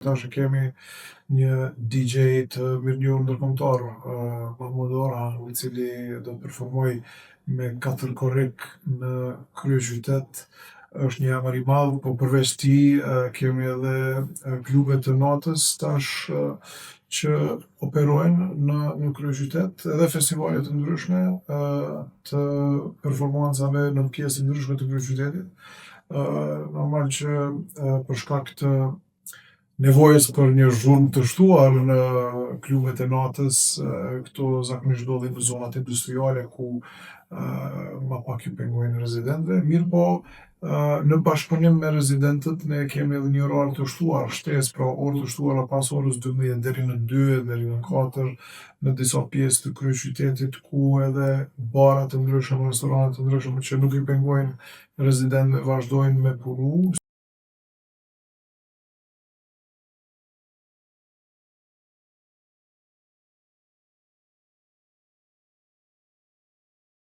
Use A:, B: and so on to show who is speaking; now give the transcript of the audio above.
A: Tash kemi një DJ të mirënjohur ndërkombëtar, Mahmud Orhan, i cili do të performoj me 4 korrik në kryeqytet. Është një emër i madh, po përveç tij kemi edhe klube të natës tash që operojnë në kryeqytet, edhe festivale të ndryshme të performancave në pjesë të ndryshme të kryeqytetit. Normal që për shkak të nevojës për një zhurmë të shtuar në klubet e natës, këto zakonisht ndodhin në zonat industriale ku ma pak ju pengojnë rezidentëve, mirëpo në bashkëpunim me rezidentët ne kemi edhe një orar të shtuar, shtesë, pra orë të shtuara pas orës 12 deri në 2 deri në 4 në disa pjesë të kryeqytetit ku edhe bare të ndryshme, restorane të ndryshme që nuk i pengojnë rezidentëve vazhdojnë me punu.